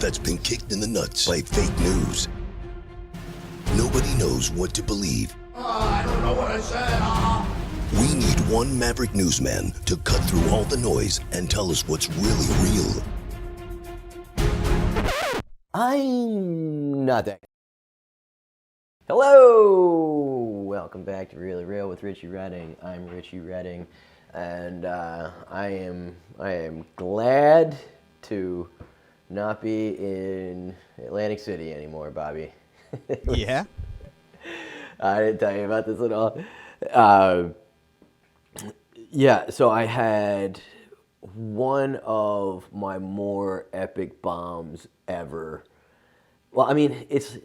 that's been kicked in the nuts by fake news. Nobody knows what to believe. I don't know what I said. We need one maverick newsman to cut through all the noise and tell us what's really real. I'm not that. Hello! Welcome back to Really Real with Richie Redding. I'm Richie Redding, and I am glad to not be in Atlantic City anymore, Bobby. Yeah? I didn't tell you about this at all. Yeah, so I had one of my more epic bombs ever. Well, I mean, it's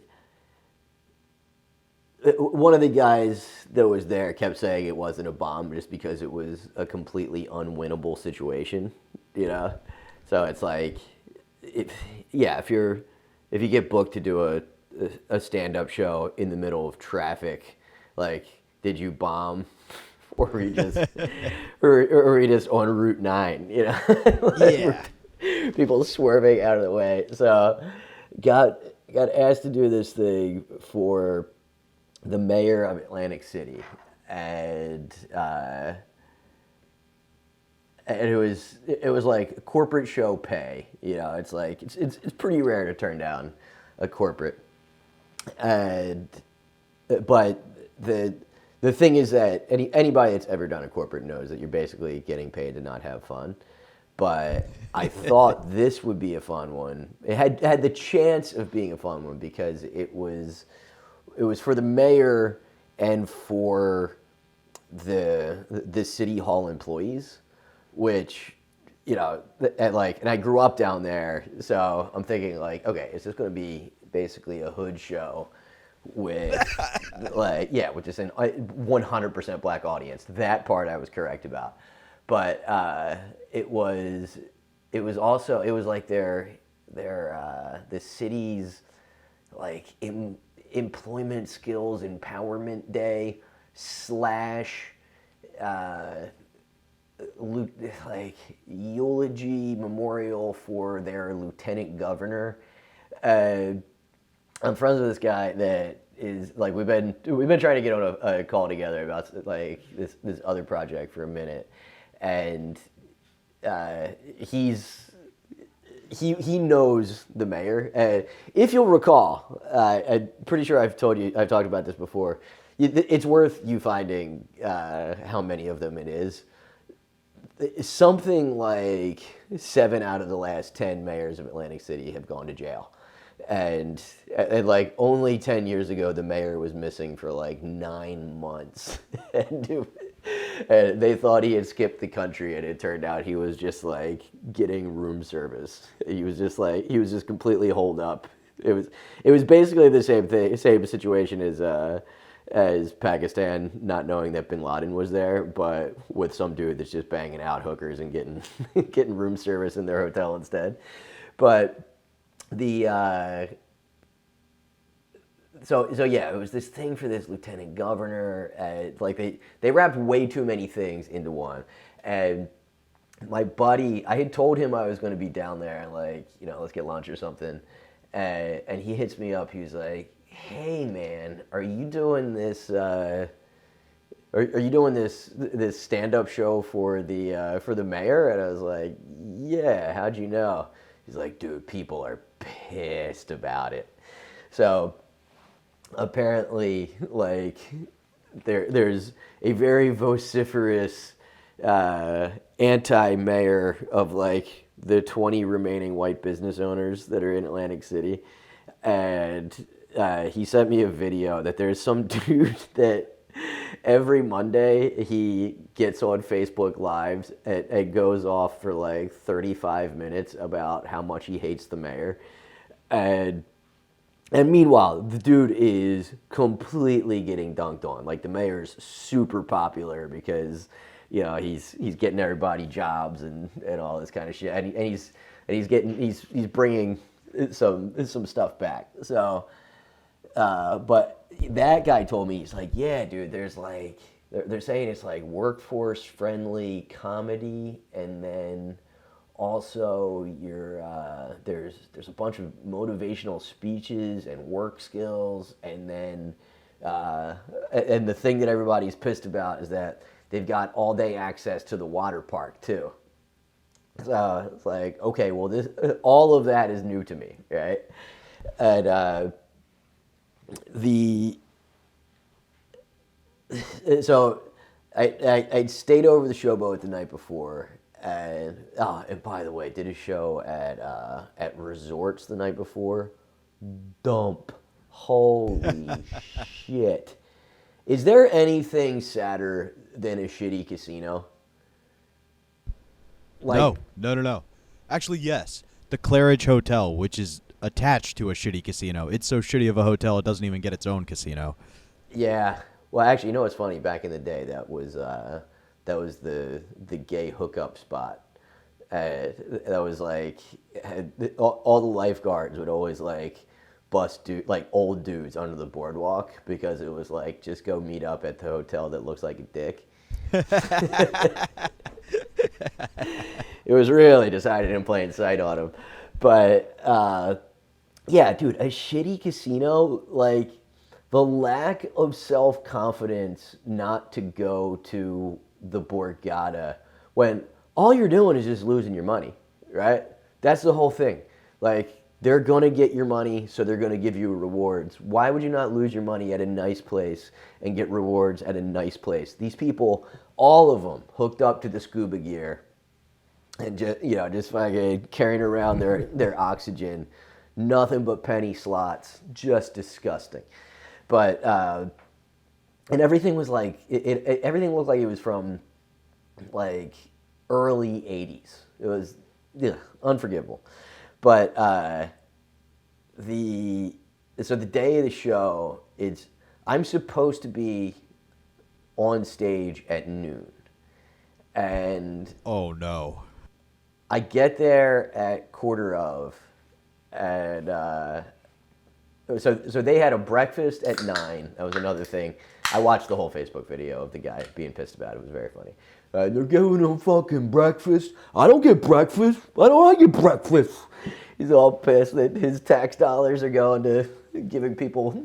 one of the guys that was there kept saying it wasn't a bomb just because it was a completely unwinnable situation, you know? So it's like, if you get booked to do a stand-up show in the middle of traffic, like, did you bomb? Or were you just, or were you just on Route 9, you know? Like, Yeah. people swerving out of the way. So got asked to do this thing for the mayor of Atlantic City, and it was like corporate show pay. You know, it's like it's pretty rare to turn down a corporate, but the thing is that anybody that's ever done a corporate knows that you're basically getting paid to not have fun. But I thought this would be a fun one. It had the chance of being a fun one because it was for the mayor and for the city hall employees, which, you know, and I grew up down there, so I'm thinking like, okay, is this going to be basically a hood show with with just an 100% black audience? That part I was correct about. But it was like the city's like employment skills empowerment day / like eulogy memorial for their lieutenant governor. I'm friends with this guy that is like we've been trying to get on a call together about like this other project for a minute. And he knows the mayor. If you'll recall, I'm pretty sure I've talked about this before. It's worth you finding how many of them it is. Something like 7 out of the last 10 mayors of Atlantic City have gone to jail. And like only 10 years ago, the mayor was missing for like 9 months. And they thought he had skipped the country, and it turned out he was just like getting room service. He was just completely holed up. It was basically the same situation as Pakistan not knowing that Bin Laden was there, but with some dude that's just banging out hookers and getting room service in their hotel instead. But So yeah, it was this thing for this lieutenant governor. Like they wrapped way too many things into one. And my buddy, I had told him I was going to be down there and like, you know, let's get lunch or something. And he hits me up. He was like, "Hey man, are you doing this? Are you doing this stand-up show for the mayor?" And I was like, "Yeah. How'd you know?" He's like, "Dude, people are pissed about it." So apparently, like, there's a very vociferous anti-mayor of like the 20 remaining white business owners that are in Atlantic City, and he sent me a video that there's some dude that every Monday he gets on Facebook Lives and goes off for like 35 minutes about how much he hates the mayor, and meanwhile, the dude is completely getting dunked on. Like, the mayor's super popular because, you know, he's getting everybody jobs and all this kind of shit. And he's bringing some stuff back. So, but that guy told me, he's like, yeah, dude, there's like, they're saying it's like workforce friendly comedy, and then also, there's a bunch of motivational speeches and work skills, and then and the thing that everybody's pissed about is that they've got all day access to the water park too. So it's like, okay, well, this all of that is new to me, right? And so I stayed over the Showboat the night before, and by the way, did a show at Resorts the night before. Dump, holy shit! Is there anything sadder than a shitty casino? No. Actually, yes. The Claridge Hotel, which is attached to a shitty casino. It's so shitty of a hotel, it doesn't even get its own casino. Yeah. Well, actually, you know what's funny? Back in the day, that was the gay hookup spot. That was like all the lifeguards would always like bust old dudes under the boardwalk because it was like just go meet up at the hotel that looks like a dick. It was really decided in plain sight on him, but yeah, dude, a shitty casino, like the lack of self-confidence not to go to the Borgata when all you're doing is just losing your money, right? That's the whole thing. Like, they're going to get your money, so they're going to give you rewards. Why would you not lose your money at a nice place and get rewards at a nice place? These people, all of them, hooked up to the scuba gear and just fucking carrying around their oxygen. Nothing but penny slots. Just disgusting. But, and everything was like, everything looked like it was from, like, early 80s. It was unforgivable. But the day of the show, I'm supposed to be on stage at noon. And oh no. I get there at 1:15, and so they had a breakfast at 9. That was another thing. I watched the whole Facebook video of the guy being pissed about it. It was very funny. They're giving them fucking breakfast. I don't get breakfast. I don't want to get breakfast. He's all pissed that his tax dollars are going to giving people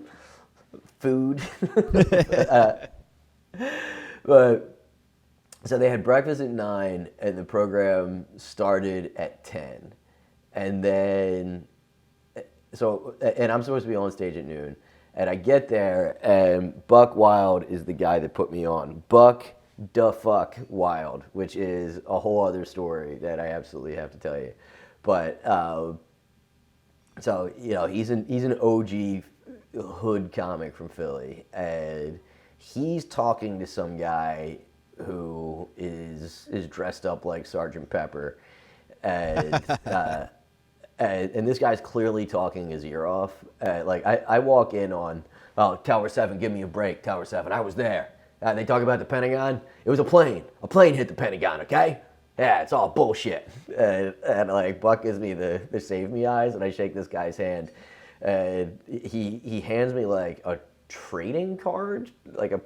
food. But so they had breakfast at 9, and the program started at 10. And then, and I'm supposed to be on stage at noon. And I get there, and Buck Wild is the guy that put me on. Buck da fuck Wild, which is a whole other story that I absolutely have to tell you. But so he's an OG hood comic from Philly, and he's talking to some guy who is dressed up like Sergeant Pepper, and and this guy's clearly talking his ear off. Like I walk in on, oh, Tower 7, give me a break, Tower 7. I was there. They talk about the Pentagon. It was a plane. A plane hit the Pentagon, okay? Yeah, it's all bullshit. And like Buck gives me the save me eyes, and I shake this guy's hand. And he hands me like a trading card, like a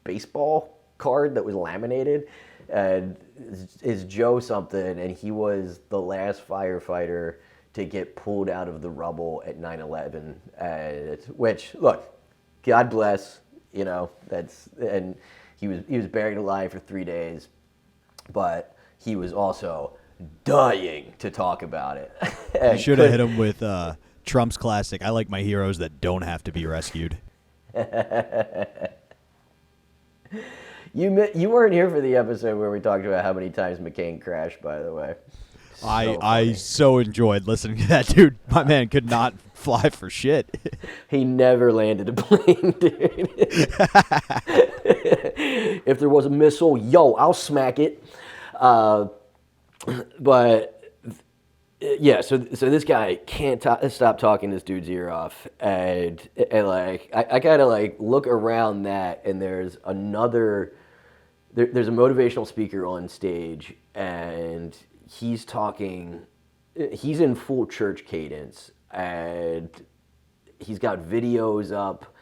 baseball card that was laminated. And it's Joe something, and he was the last firefighter to get pulled out of the rubble at 9/11. Which, look, God bless. And he was buried alive for 3 days, but he was also dying to talk about it. You should have hit him with Trump's classic, I like my heroes that don't have to be rescued. You weren't here for the episode where we talked about how many times McCain crashed, by the way. I so enjoyed listening to that dude. My man could not fly for shit. He never landed a plane, dude. If there was a missile, I'll smack it. But yeah, so this guy can't stop talking this dude's ear off, and like I kind of like look around that, and there's another. There's a motivational speaker on stage, and he's talking. He's in full church cadence, and he's got videos up,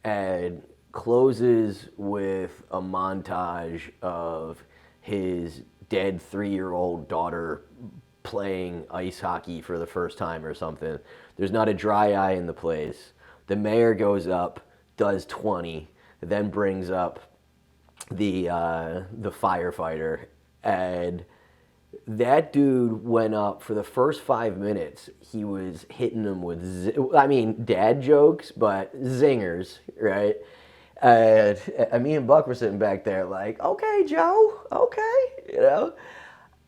and closes with a montage of his dead 3-year-old daughter playing ice hockey for the first time or something. There's not a dry eye in the place. The mayor goes up, does 20, then brings up the firefighter, and that dude went up for the first 5 minutes. He was hitting them with, dad jokes, but zingers, right? And me and Buck were sitting back there like, okay, Joe, okay, you know?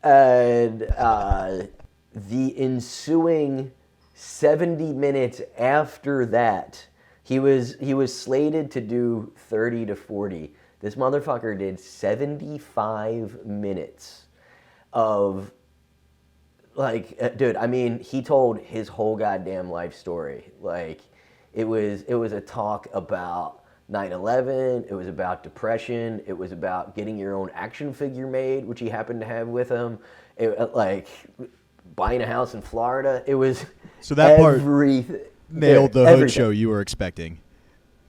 And the ensuing 70 minutes after that, he was slated to do 30 to 40. This motherfucker did 75 minutes of, like, dude, I mean, he told his whole goddamn life story. Like, it was a talk about 9/11, it was about depression, it was about getting your own action figure made, which he happened to have with him, like buying a house in Florida. It was So that part everything. nailed the Everything. hood show you were expecting.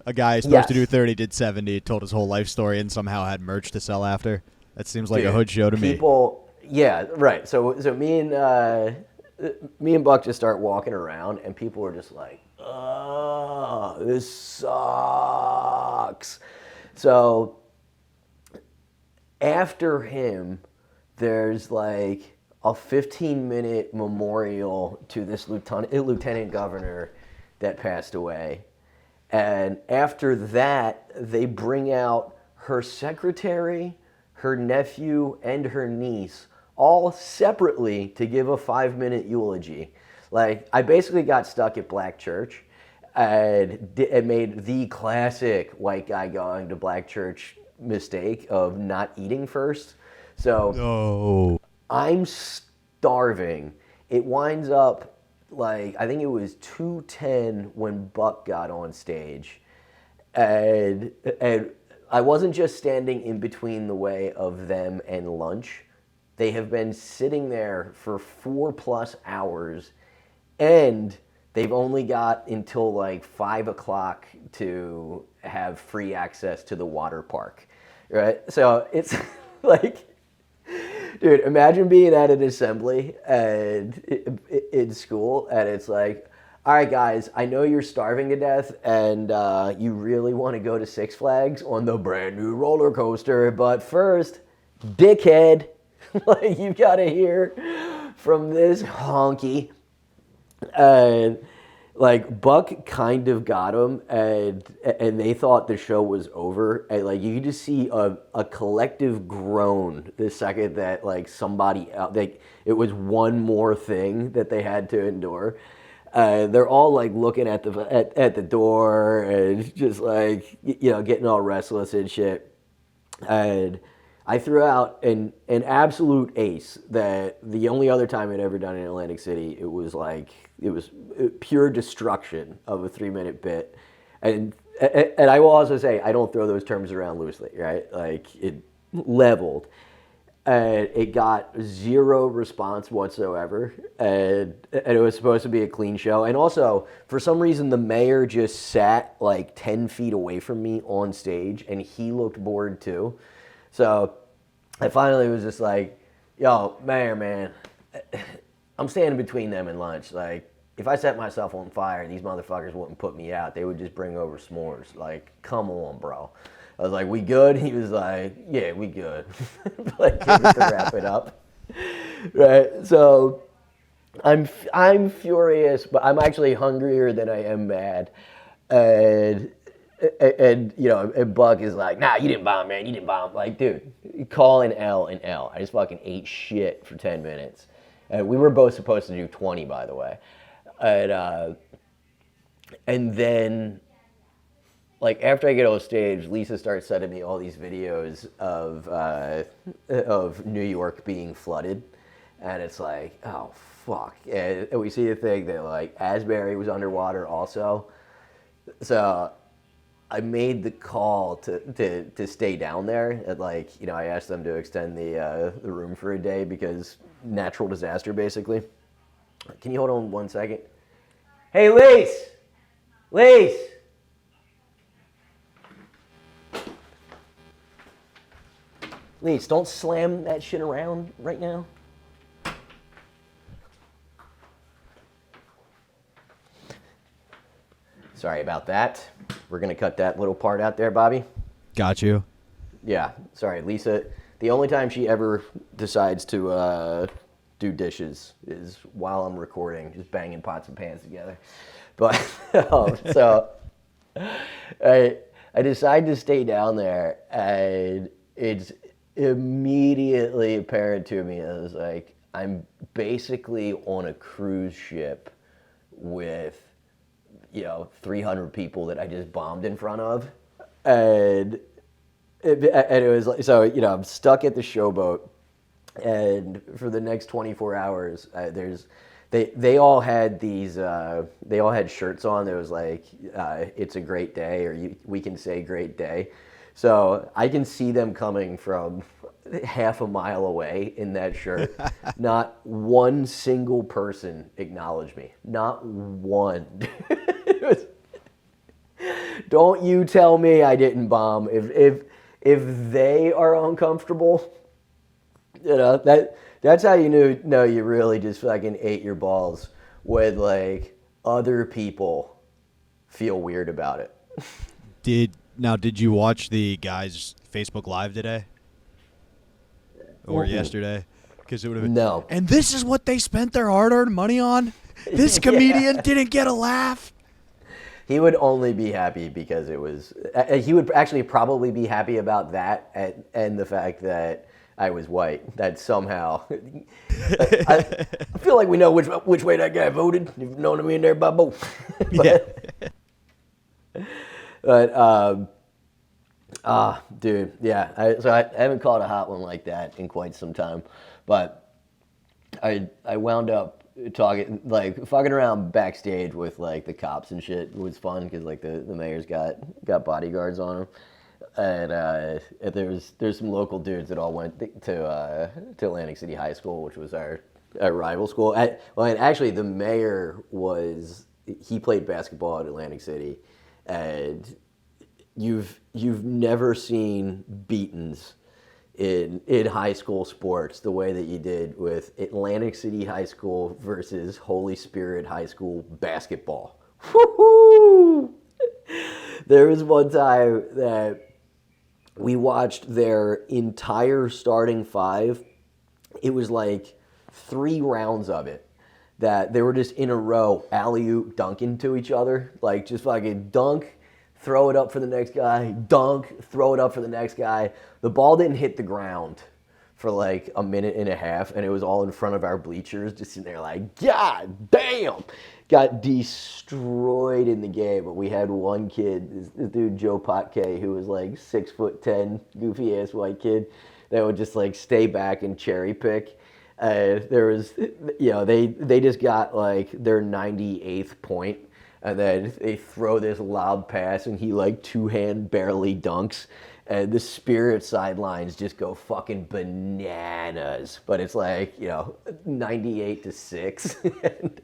A guy supposed to do 30 did 70, told his whole life story, and somehow had merch to sell after. That seems like a hood show to me. People, yeah, right. So me and Buck just start walking around, and people are just like, "Oh, this sucks." So after him, there's like a 15-minute memorial to this lieutenant governor that passed away. And after that, they bring out her secretary, her nephew, and her niece, all separately to give a 5-minute eulogy. Like, I basically got stuck at black church and made the classic white guy going to black church mistake of not eating first. So Oh. I'm starving. It winds up, like, I think it was 2:10 when Buck got on stage. And I wasn't just standing in between the way of them and lunch. They have been sitting there for 4+ hours, and they've only got until like 5 o'clock to have free access to the water park, right? So it's like, dude, imagine being at an assembly and in school, and it's like, all right, guys, I know you're starving to death, and you really want to go to Six Flags on the brand new roller coaster, but first, dickhead, like, you got to hear from this honky. And like, Buck kind of got him, and they thought the show was over. And like, you could just see a collective groan the second that, like, somebody out, like, it was one more thing that they had to endure. They're all like looking at the door and just like, you know, getting all restless and shit. And I threw out an absolute ace that the only other time I'd ever done in Atlantic City, it was pure destruction of a 3-minute bit. And I will also say, I don't throw those terms around loosely, right? Like, it leveled. And it got 0 response whatsoever. And it was supposed to be a clean show. And also, for some reason, the mayor just sat like 10 feet away from me on stage, and he looked bored too. So I finally was just like, yo, mayor, man, I'm standing between them and lunch. Like, if I set myself on fire, these motherfuckers wouldn't put me out. They would just bring over s'mores. Like, come on, bro. I was like, we good? He was like, yeah, we good. Like, just to wrap it up. Right? So I'm furious, but I'm actually hungrier than I am mad. And you know, and Buck is like, nah, you didn't bomb, man. You didn't bomb. Like, dude, call an L an L. I just fucking ate shit for 10 minutes. And we were both supposed to do 20, by the way. And then, like, after I get on stage, Lisa starts sending me all these videos of New York being flooded. And it's like, oh, fuck. And we see the thing that, like, Asbury was underwater also. So I made the call to stay down there. And, like, you know, I asked them to extend the room for a day because natural disaster, basically. Can you hold on 1 second? Hey, Lise! Lise! Lise, don't slam that shit around right now. Sorry about that. We're going to cut that little part out there, Bobby. Got you. Yeah, sorry, Lisa. The only time she ever decides to do dishes is while I'm recording, just banging pots and pans together. But so I decided to stay down there, and it's immediately apparent to me. I was like, I'm basically on a cruise ship with 300 people that I just bombed in front of, and it was like, so I'm stuck at the showboat, and for the next 24 hours, they all had these they all had shirts on that was like it's a great day, or we can say great day. So I can see them coming from half a mile away in that shirt. Not one single person acknowledged me. Not one. Don't you tell me I didn't bomb. If they are uncomfortable, that's how you know you really just fucking ate your balls, when like other people feel weird about it. Did you watch the guy's Facebook Live today? Or yesterday? Because it would have been... No. And this is what they spent their hard-earned money on? This comedian didn't get a laugh? He would only be happy because it was... he would actually probably be happy about that and the fact that I was white. That somehow... I feel like we know which way that guy voted. You've known him in there, Bubbo. But dude, yeah. So I haven't caught a hot one like that in quite some time, but I wound up fucking around backstage with like the cops and shit. It was fun because like the mayor's got bodyguards on him, and there's some local dudes that all went to Atlantic City High School, which was our rival school. And actually the mayor he played basketball at Atlantic City. And you've never seen beatings in high school sports the way that you did with Atlantic City High School versus Holy Spirit High School basketball. Woo-hoo! There was one time that we watched their entire starting five. It was like 3 rounds of it, that they were just in a row, alley-oop dunking to each other. Like, just fucking dunk, throw it up for the next guy, dunk, throw it up for the next guy. The ball didn't hit the ground for like a minute and a half, and it was all in front of our bleachers, just sitting there like, God damn! Got destroyed in the game. But we had one kid, this dude Joe Potke, who was like 6'10", goofy-ass white kid, that would just like stay back and cherry pick. There was, they just got like their 98th point, and then they throw this lob pass, and he like 2-hand barely dunks, and the Spirit sidelines just go fucking bananas. But it's like 98-6,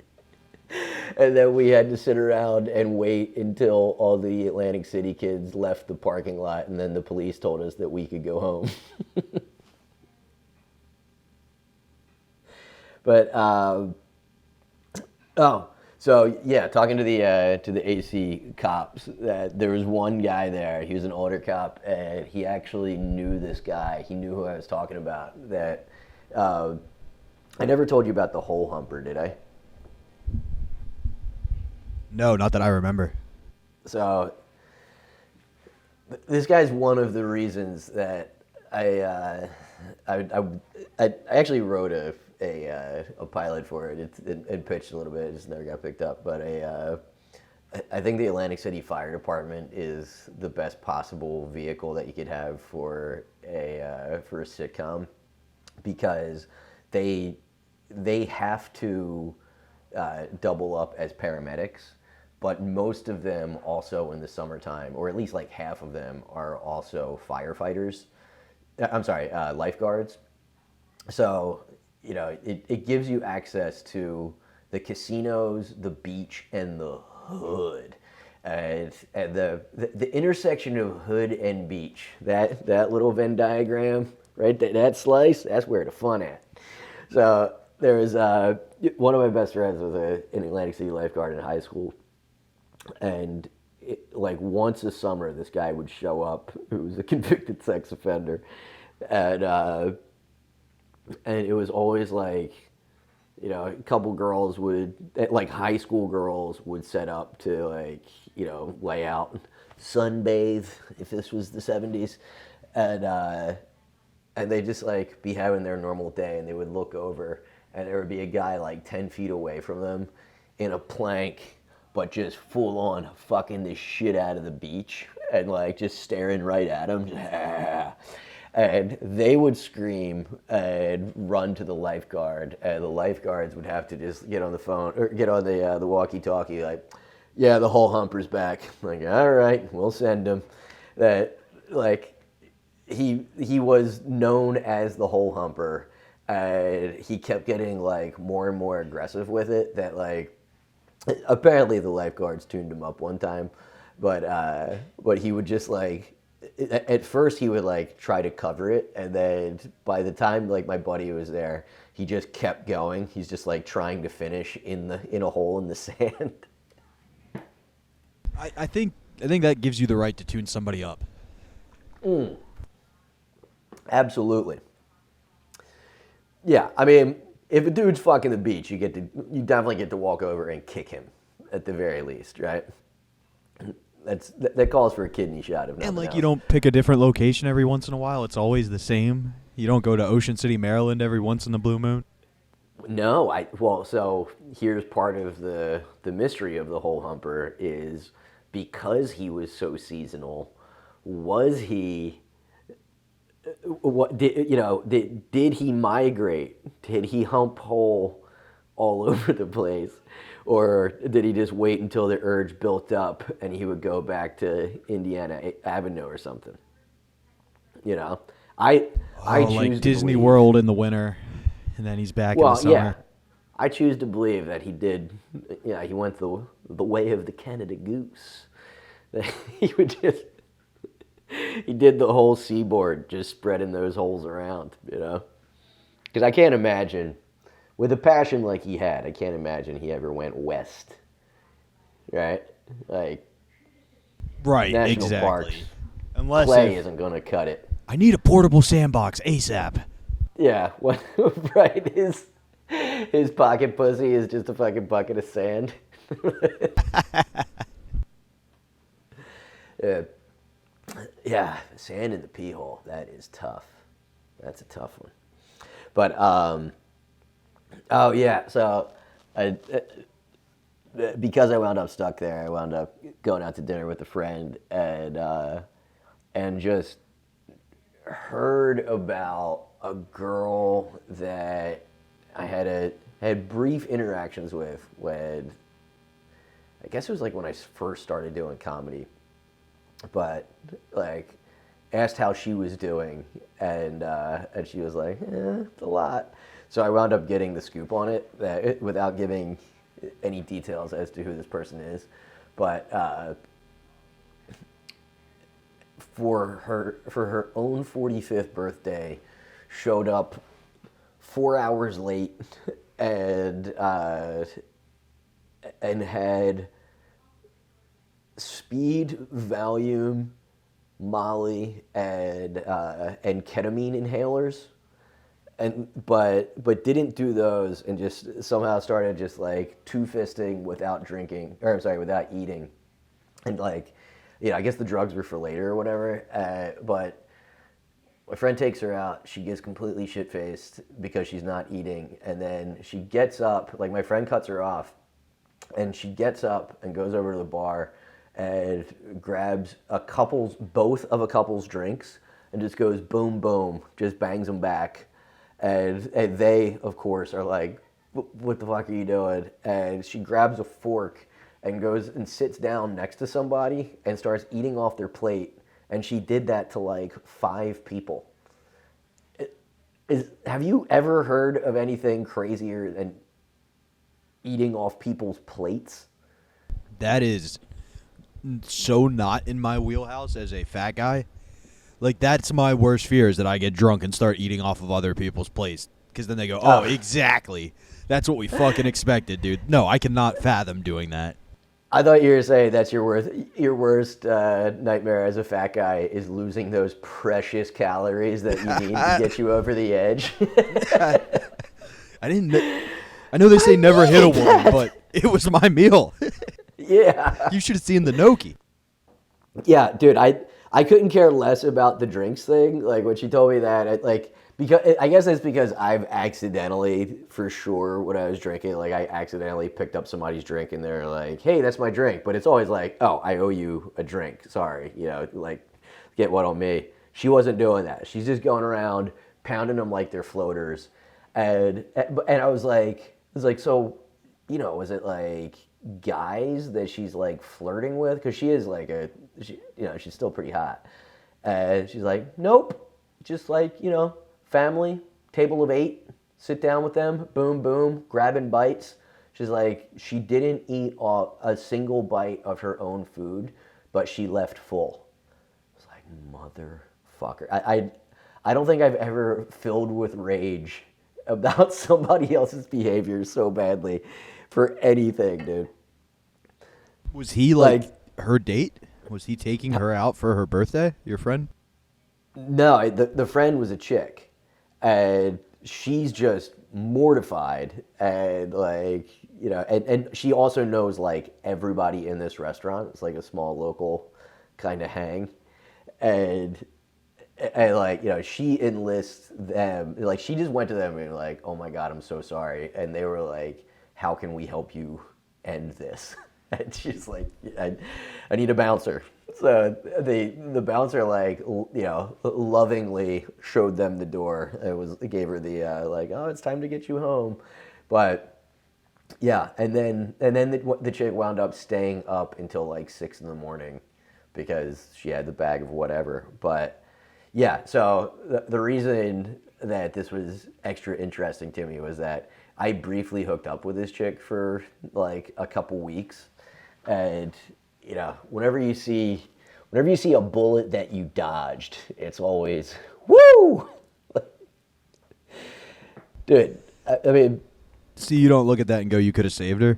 and then we had to sit around and wait until all the Atlantic City kids left the parking lot, and then the police told us that we could go home. But so yeah, talking to the AC cops, there was one guy there. He was an older cop, and he actually knew this guy. He knew who I was talking about. That I never told you about the hole humper, did I? No, not that I remember. So this guy's one of the reasons that I actually wrote a pilot for it. It pitched a little bit. It just never got picked up. But I think the Atlantic City Fire Department is the best possible vehicle that you could have for a sitcom, because they have to double up as paramedics, but most of them also in the summertime, or at least like half of them, are also firefighters. I'm sorry, lifeguards. So it gives you access to the casinos, the beach, and the hood. And the intersection of hood and beach, that little Venn diagram, right? That slice, that's where the fun at. So there was one of my best friends was an Atlantic City lifeguard in high school. And like once a summer, this guy would show up who was a convicted sex offender, and it was always like, you know, a couple girls would, like high school girls would set up to like, you know, lay out, sunbathe if this was the 70s, and they just like be having their normal day, and they would look over, and there would be a guy like 10 feet away from them in a plank, but just full on fucking the shit out of the beach, and like just staring right at him. And they would scream and run to the lifeguard, and the lifeguards would have to just get on the phone or get on the walkie-talkie, like, yeah, the whole humper's back. Like, all right, we'll send him. That like he was known as the whole humper, and he kept getting like more and more aggressive with it. That like apparently the lifeguards tuned him up one time, but he would just like. At first he would like try to cover it, and then by the time like my buddy was there, he just kept going. He's just like trying to finish in a hole in the sand. I think that gives you the right to tune somebody up. Absolutely. Yeah, I mean, if a dude's fucking the beach, you definitely get to walk over and kick him at the very least, right? That calls for a kidney shot. If nothing And like else. you don't pick a different location every once in a while. It's always the same. You don't go to Ocean City, Maryland every once in the blue moon. No, so here's part of the mystery of the whole humper is because he was so seasonal. Was he? What did he migrate? Did he hump hole all over the place? Or did he just wait until the urge built up and he would go back to Indiana Avenue or something? You know, I choose like to Disney believe, World in the winter, and then he's back in the summer. yeah, I choose to believe that he did. Yeah, he went the way of the Canada Goose. That he would just he did the whole seaboard, just spreading those holes around. You know, because I can't imagine. With a passion like he had, I can't imagine he ever went west, right? Like, Right, national exactly. parks, Unless clay isn't going to cut it. I need a portable sandbox ASAP. Yeah, what? Right? His pocket pussy is just a fucking bucket of sand. Yeah, sand in the pee hole. That is tough. That's a tough one. But oh yeah, so because I wound up stuck there, I wound up going out to dinner with a friend, and just heard about a girl that I had brief interactions with when, I guess it was like when I first started doing comedy, but like asked how she was doing, and she was like, it's a lot. So I wound up getting the scoop on it without giving any details as to who this person is, but for her own 45th birthday, showed up 4 hours late and had speed, Valium, Molly, and ketamine inhalers, but didn't do those, and just somehow started just like two-fisting without drinking, or I'm sorry, without eating, and like, I guess the drugs were for later or whatever. But my friend takes her out. She gets completely shit-faced because she's not eating, and then she gets up. Like, my friend cuts her off, and she gets up and goes over to the bar and grabs both of a couple's drinks, and just goes boom, boom, just bangs them back. And they, of course, are like, what the fuck are you doing? And she grabs a fork and goes and sits down next to somebody and starts eating off their plate. And she did that to like 5 people. Have you ever heard of anything crazier than eating off people's plates? That is so not in my wheelhouse as a fat guy. Like, that's my worst fear, is that I get drunk and start eating off of other people's plates. Because then they go, oh, exactly. That's what we fucking expected, dude. No, I cannot fathom doing that. I thought you were saying that's your worst nightmare as a fat guy is losing those precious calories that you need to get you over the edge. I didn't. I know they say never hit a woman, but it was my meal. Yeah. You should have seen the gnocchi. Yeah, dude, I couldn't care less about the drinks thing. Like when she told me that, because I guess it's because I've accidentally, for sure, when I was drinking, like I accidentally picked up somebody's drink and they're like, "Hey, that's my drink," but it's always like, "Oh, I owe you a drink. Sorry, like get one on me." She wasn't doing that. She's just going around pounding them like they're floaters, and I was like, so, was it like guys that she's like flirting with? Because she is like she's still pretty hot. And she's like, nope, just like, family, table of 8, sit down with them, boom, boom, grabbing bites. She's like, she didn't eat a single bite of her own food, but she left full. I was like, motherfucker. I don't think I've ever filled with rage about somebody else's behavior so badly for anything, dude. Was he like her date? Was he taking her out for her birthday, your friend? No, the friend was a chick, and she's just mortified, and and she also knows like everybody in this restaurant. It's like a small local kind of hang, and she enlists them. Like she just went to them and like, "Oh my God, I'm so sorry," and they were like, "How can we help you end this?" And she's like, I need a bouncer. So the bouncer lovingly showed them the door. It gave her the oh, it's time to get you home. But yeah, and then the chick wound up staying up until like 6 a.m. because she had the bag of whatever. But yeah, so the reason that this was extra interesting to me was that I briefly hooked up with this chick for like a couple weeks. And whenever you see a bullet that you dodged, it's always woo. Dude, I mean, See, you don't look at that and go, "You could have saved her."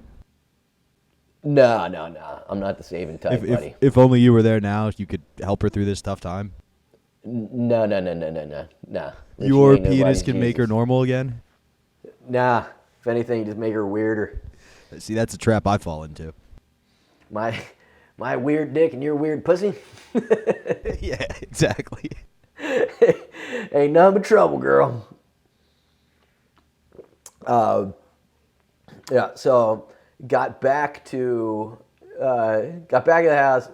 no, I'm not the saving type, buddy. If only you were there now, you could help her through this tough time. No. Your penis can make her normal again. Nah, if anything, just make her weirder. See, that's a trap I fall into. My weird dick and your weird pussy. Yeah, exactly. Ain't nothing but trouble, girl. Yeah, so got back to the house.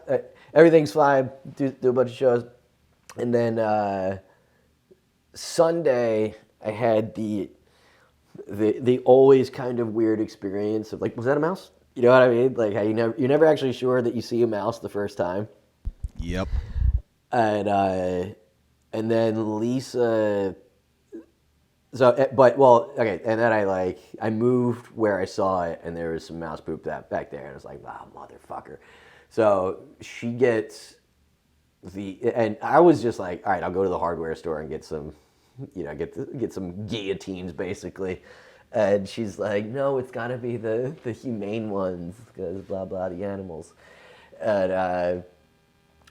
Everything's fine. Do a bunch of shows, and then Sunday I had the always kind of weird experience of like, was that a mouse? You know what I mean? Like how you're never actually sure that you see a mouse the first time. Yep. And then Lisa. So, okay. And then I moved where I saw it, and there was some mouse poop back there, and I was like, "Wow, motherfucker!" So she gets and I was just like, "All right, I'll go to the hardware store and get some, get some guillotines, basically." And she's like, "No, it's got to be the humane ones because blah blah the animals." And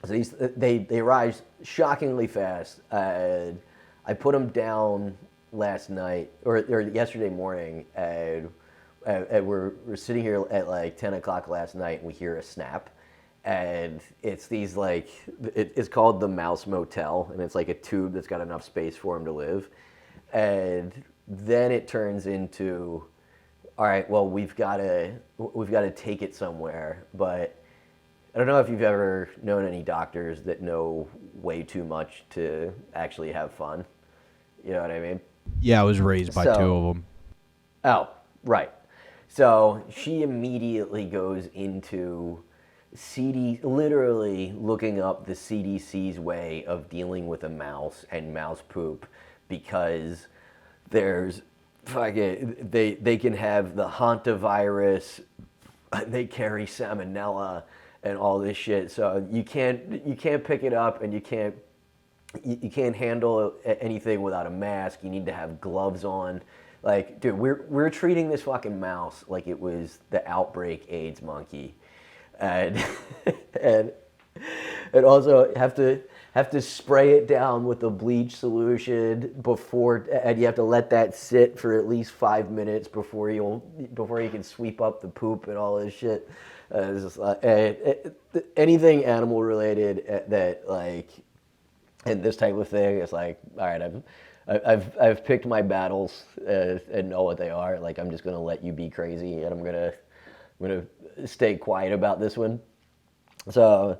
so they arrived shockingly fast. And I put them down last night or yesterday morning, and we're sitting here at like 10 o'clock last night, and we hear a snap. And it's these it's called the Mouse Motel, and it's like a tube that's got enough space for them to live. And then it turns into, all right, well, we've got to take it somewhere. But I don't know if you've ever known any doctors that know way too much to actually have fun. You know what I mean? Yeah, I was raised by 2 of them. Oh, right. So she immediately goes into literally looking up the CDC's way of dealing with a mouse and mouse poop, because there's they can have the hantavirus, they carry salmonella and all this shit. So you can't pick it up, and you can't handle anything without a mask. You need to have gloves on. Like, dude, we're treating this fucking mouse like it was the outbreak AIDS monkey. and and and also have to spray it down with a bleach solution before, and you have to let that sit for at least 5 minutes before you can sweep up the poop and all this shit. It's just anything animal related that like, and this type of thing is like, all right, I've picked my battles and know what they are. Like, I'm just gonna let you be crazy, and I'm gonna stay quiet about this one. So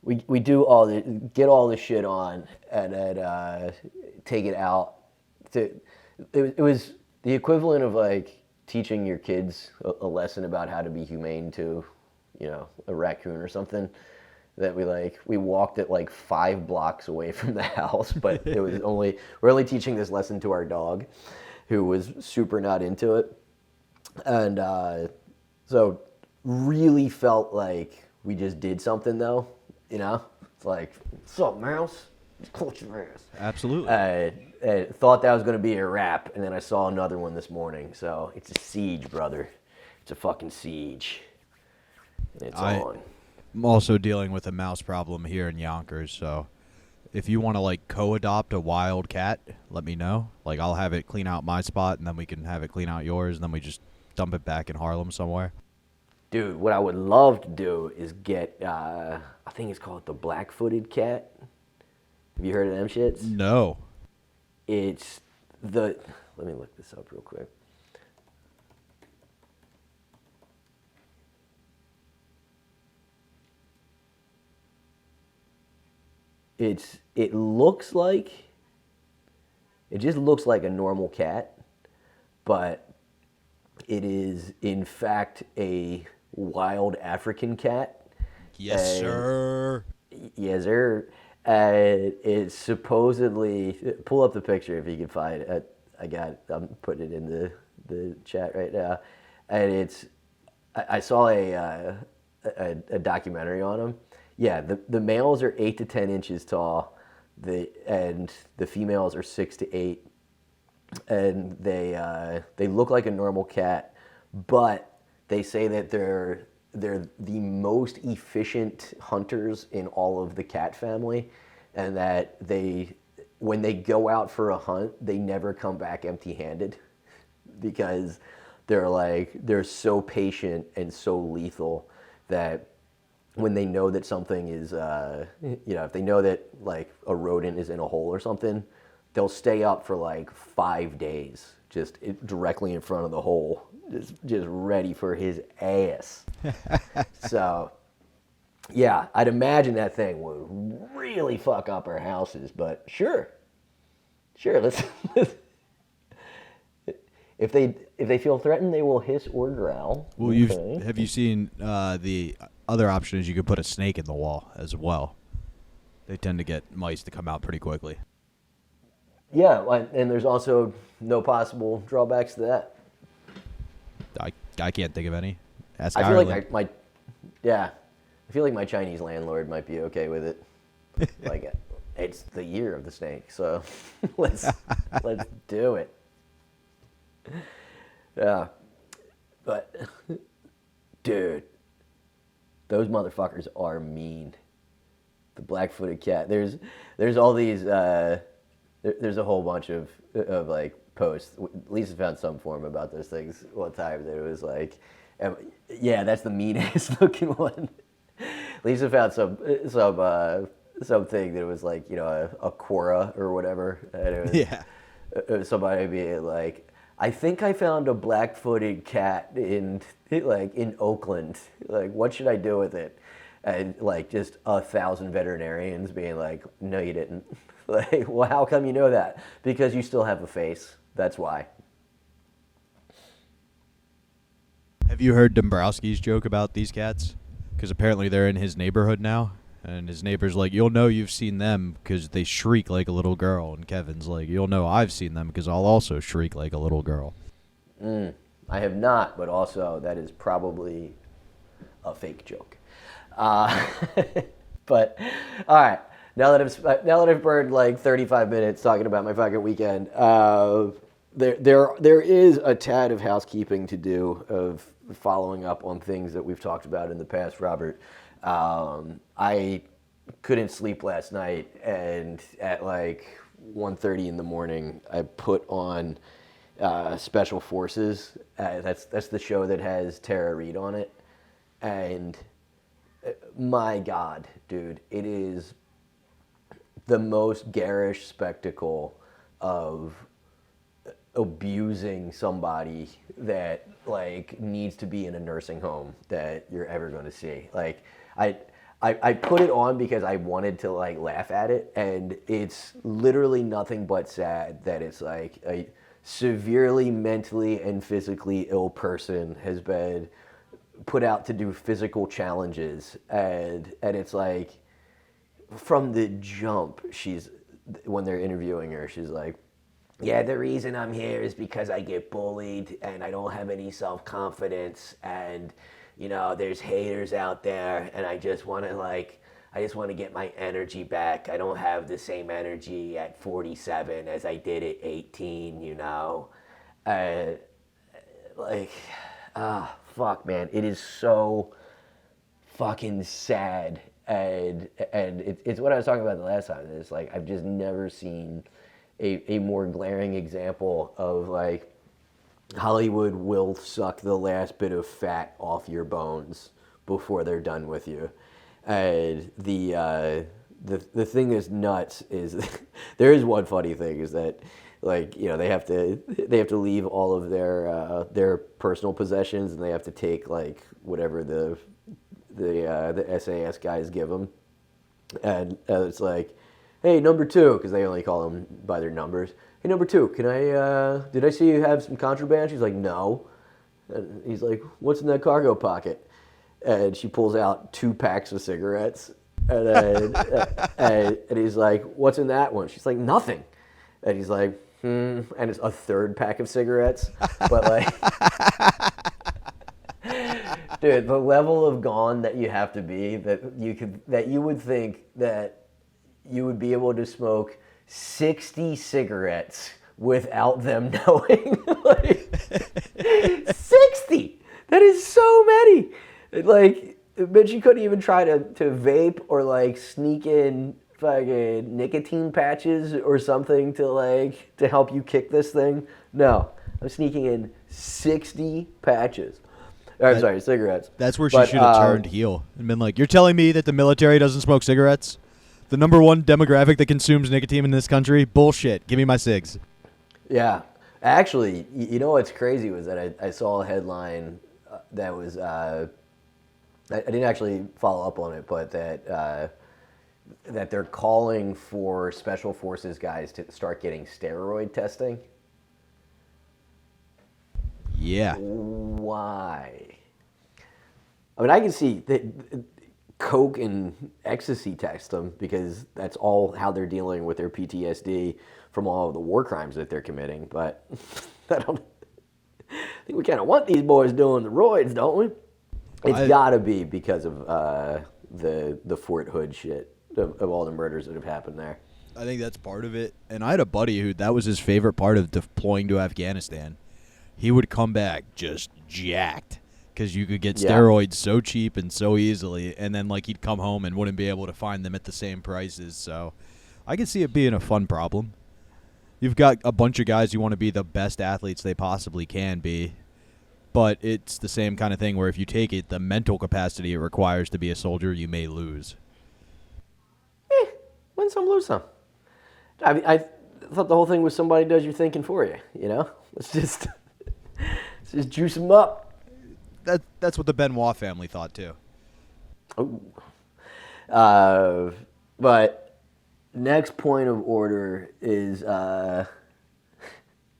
we do get all the shit on, and then take it out. It was the equivalent of like teaching your kids a lesson about how to be humane to, a raccoon or something. That we walked it like 5 blocks away from the house, but we're only teaching this lesson to our dog, who was super not into it, and so really felt like we just did something though, It's like, what's up, mouse? Just clutch your ass. Absolutely. I thought that was going to be a wrap, and then I saw another one this morning. So it's a siege, brother. It's a fucking siege. And it's on. I'm also dealing with a mouse problem here in Yonkers, so if you want to like co-adopt a wild cat, let me know. Like, I'll have it clean out my spot, and then we can have it clean out yours, and then we just dump it back in Harlem somewhere. Dude, what I would love to do is get, I think it's called the black-footed cat. Have you heard of them shits? No. It's let me look this up real quick. It just looks like a normal cat, but it is in fact a wild African cat. Yes, sir. Yes, sir. It's supposedly, pull up the picture if you can find it. I'm putting it in the chat right now, and I saw a documentary on him. Yeah, the males are 8 to 10 inches tall, and the females are 6 to 8, and they look like a normal cat, but they say that they're the most efficient hunters in all of the cat family, and that when they go out for a hunt, they never come back empty-handed, because they're so patient and so lethal that when they know that something is, if they know that like a rodent is in a hole or something, they'll stay up for like 5 days, just directly in front of the hole, just ready for his ass. So, yeah, I'd imagine that thing would really fuck up our houses, but sure, let's if they feel threatened, they will hiss or growl. Well, have you seen the other option is you could put a snake in the wall as well. They tend to get mice to come out pretty quickly. Yeah, and there's also no possible drawbacks to that. I can't think of any. Ask I feel Ireland. like I feel like my Chinese landlord might be okay with it. Like, it's the year of the snake, so let's do it. Yeah, but dude, those motherfuckers are mean. The black-footed cat. There's all these. There's a whole bunch of like posts. Lisa found some forum about those things one time. That it was like, yeah, that's the meanest looking one. Lisa found something that was like, a Quora or whatever. And it was, Yeah. Somebody being like, I think I found a black-footed cat in Oakland. Like, what should I do with it? And like just 1,000 veterinarians being like, no, you didn't. Like, well, how come you know that? Because you still have a face. That's why. Have you heard Dombrowski's joke about these cats? Because apparently they're in his neighborhood now, and his neighbor's like, you'll know you've seen them because they shriek like a little girl. And Kevin's like, you'll know I've seen them because I'll also shriek like a little girl. I have not, but also that is probably a fake joke. But all right, now that I've burned like 35 minutes talking about my fucking weekend, there is a tad of housekeeping to do of following up on things that we've talked about in the past, Robert. I couldn't sleep last night, and at like 1:30 in the morning, I put on Special Forces. That's the show that has Tara Reid on it, and my God, dude, it is the most garish spectacle of abusing somebody that like needs to be in a nursing home that you're ever going to see. Like I put it on because I wanted to like laugh at it, and it's literally nothing but sad that it's like a severely mentally and physically ill person has been put out to do physical challenges, and it's like from the jump, when they're interviewing her, she's like, yeah, the reason I'm here is because I get bullied and I don't have any self-confidence, and you know, there's haters out there, and I just want to get my energy back. I don't have the same energy at 47 as I did at 18, you know. Fuck, man, it is so fucking sad, and it's what I was talking about the last time. It's like I've just never seen a more glaring example of like Hollywood will suck the last bit of fat off your bones before they're done with you. And the thing that's nuts is there is one funny thing is that, like, you know, they have to leave all of their personal possessions, and they have to take like whatever the SAS guys give them, and it's like, hey, number two, because they only call them by their numbers. Hey, number two, did I see you have some contraband? She's like, no. And he's like, what's in that cargo pocket? And she pulls out 2 packs of cigarettes. And then, and he's like, what's in that one? She's like, nothing. And he's like, and it's a 3rd pack of cigarettes. But like, dude, the level of gone that you have to be that you would think that you would be able to smoke 60 cigarettes without them knowing. Like, 60! That is so many! Like, but she couldn't even try to vape or like sneak in fucking nicotine patches or something to help you kick this thing. No, I'm sneaking in 60 patches. Sorry, cigarettes. That's where she should have turned heel and been like, you're telling me that the military doesn't smoke cigarettes? The number one demographic that consumes nicotine in this country? Bullshit. Give me my cigs. Yeah. Actually, you know what's crazy was that I saw a headline that was, I didn't actually follow up on it, but that they're calling for Special Forces guys to start getting steroid testing. Yeah. Why? I mean, I can see that coke and ecstasy test them because that's all how they're dealing with their PTSD from all of the war crimes that they're committing. But I think we kind of want these boys doing the roids, don't we? It's got to be because of the Fort Hood shit of all the murders that have happened there. I think that's part of it. And I had a buddy who that was his favorite part of deploying to Afghanistan. He would come back just jacked because you could get steroids so cheap and so easily, and then like he'd come home and wouldn't be able to find them at the same prices. So I can see it being a fun problem. You've got a bunch of guys who want to be the best athletes they possibly can be, but it's the same kind of thing where if you take it, the mental capacity it requires to be a soldier, you may lose. Win some, lose some. I mean, I thought the whole thing was somebody does your thinking for you, you know? Let's just juice them up. That's what the Benoit family thought too. Oh. But next point of order is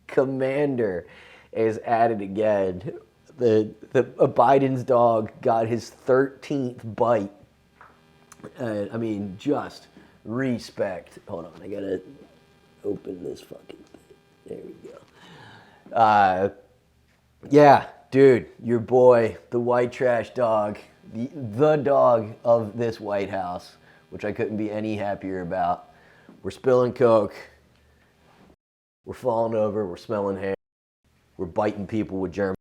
Commander is at it again. Biden's dog got his 13th bite. I mean, just respect. Hold on, I gotta open this fucking thing. There we go. Yeah, dude, your boy, the white trash dog, the dog of this White House, which I couldn't be any happier about. We're spilling Coke. We're falling over. We're smelling hair. We're biting people with germs.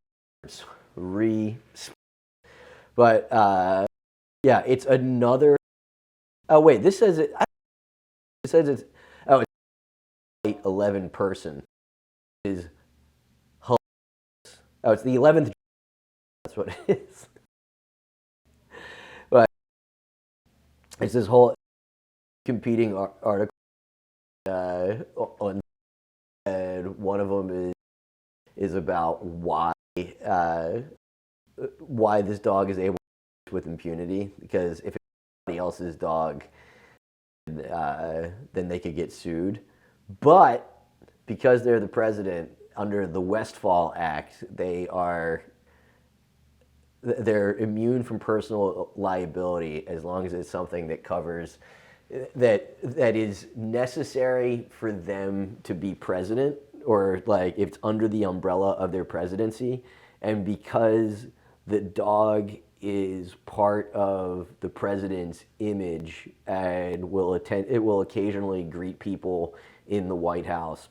But yeah, it's another. Oh wait, this says it. It says it's 11 person is. Oh, it's the 11th. That's what it is. But it's this whole competing article on, and one of them is about why this dog is able to with impunity, because if it's somebody else's dog, then they could get sued. But because they're the president, under the Westfall Act, they're immune from personal liability as long as it's something that covers that is necessary for them to be president, or like if it's under the umbrella of their presidency. And because the dog is part of the president's image and it will occasionally greet people in the White House,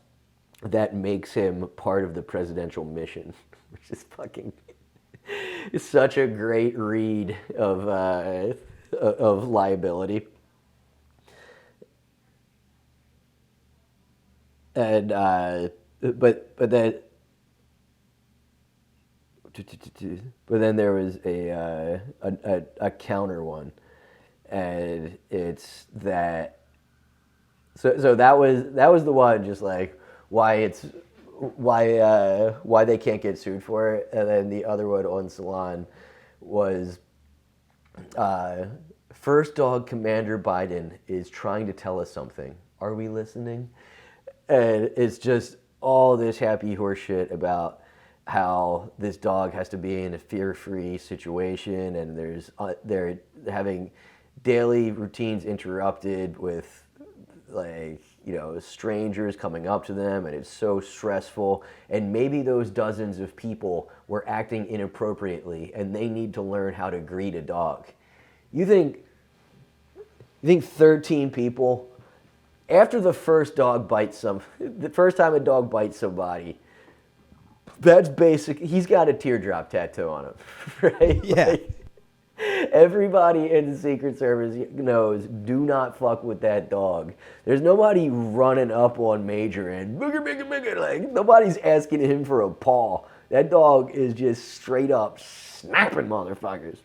that makes him part of the presidential mission, which is fucking such a great read of liability. And but then there was a counter one, and it's that. So that was the one, just like why they can't get sued for it. And then the other one on Salon was first dog Commander Biden is trying to tell us something. Are we listening? And it's just all this happy horse shit about how this dog has to be in a fear-free situation, and they're having daily routines interrupted with, like, you know, strangers coming up to them, and it's so stressful. And maybe those dozens of people were acting inappropriately, and they need to learn how to greet a dog. You think 13 people, after the first time a dog bites somebody, that's basic. He's got a teardrop tattoo on him, right? Yeah. Like, everybody in the Secret Service knows, do not fuck with that dog. There's nobody running up on Major and like, nobody's asking him for a paw. That dog is just straight up snapping motherfuckers.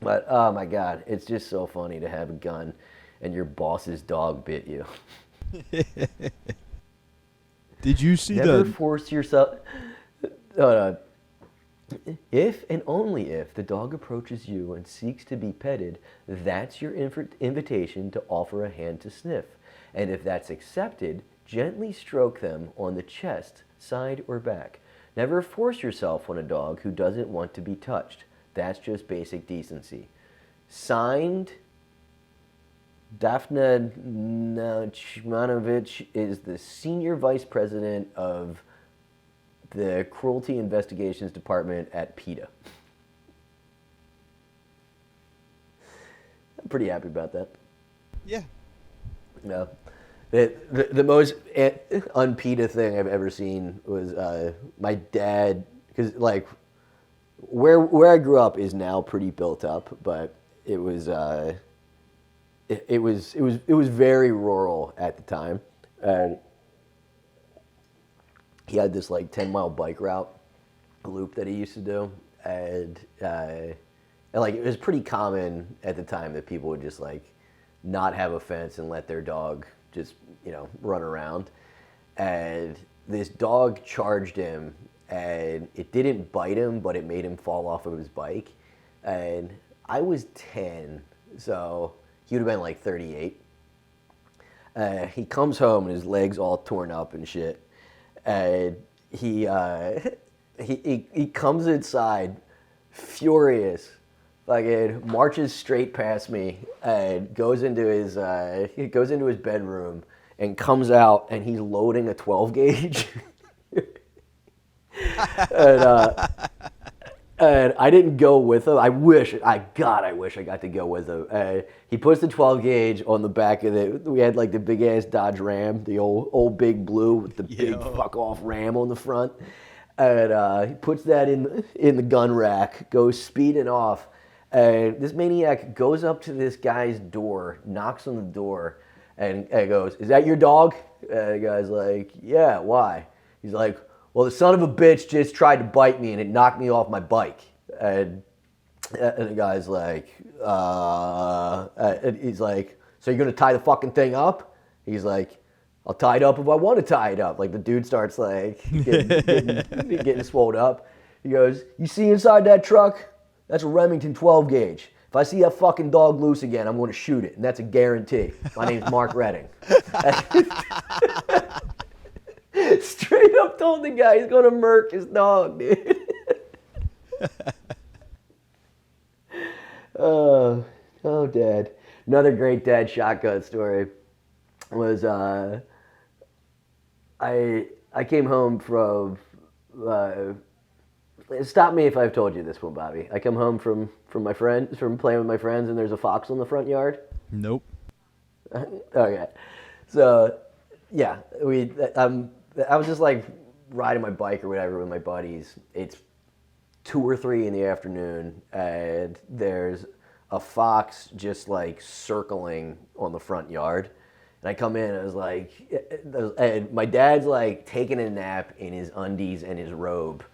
But oh my God, it's just so funny to have a gun and your boss's dog bit you. Did you see Never the? force yourself. No. If and only if the dog approaches you and seeks to be petted, that's your invitation to offer a hand to sniff. And if that's accepted, gently stroke them on the chest, side, or back. Never force yourself on a dog who doesn't want to be touched. That's just basic decency. Signed, Daphne Chmanovich is the Senior Vice President of the Cruelty Investigations Department at PETA. I'm pretty happy about that. Yeah. No. The most un-PETA thing I've ever seen was my dad, because like where I grew up is now pretty built up, but it was very rural at the time, and he had this like 10-mile bike route loop that he used to do, and like it was pretty common at the time that people would just like not have a fence and let their dog just, you know, run around. And this dog charged him, and it didn't bite him, but it made him fall off of his bike. And I was 10, so he would have been like 38. He comes home and his leg's all torn up and shit. And he comes inside furious, like marches straight past me and goes into his bedroom and comes out, and he's loading a 12 gauge. And I didn't go with him. I wish I got to go with him. He puts the 12 gauge on the back of it. We had like the big ass Dodge Ram, the old big blue with the big fuck off Ram on the front. and he puts that in the gun rack, goes speeding off, and this maniac goes up to this guy's door, knocks on the door, and goes, "Is that your dog?" And the guy's like, "Yeah, why?" He's like, "Well, the son of a bitch just tried to bite me and it knocked me off my bike." And the guy's like, and he's like, "So you're gonna tie the fucking thing up?" He's like, "I'll tie it up if I want to tie it up." Like the dude starts like getting swole up. He goes, "You see inside that truck? That's a Remington 12 gauge. If I see that fucking dog loose again, I'm going to shoot it, and that's a guarantee. My name's Mark Redding." Straight up told the guy he's going to murk his dog, dude. Oh, Dad. Another great dad shotgun story was I came home from stop me if I've told you this one, Bobby. I come home from my friends, from playing with my friends, and there's a fox on the front yard. Nope. Okay, so yeah, I was just like riding my bike or whatever with my buddies. It's 2 or 3 in the afternoon, and there's a fox just like circling on the front yard. And I come in, and I was like, and my dad's like taking a nap in his undies and his robe.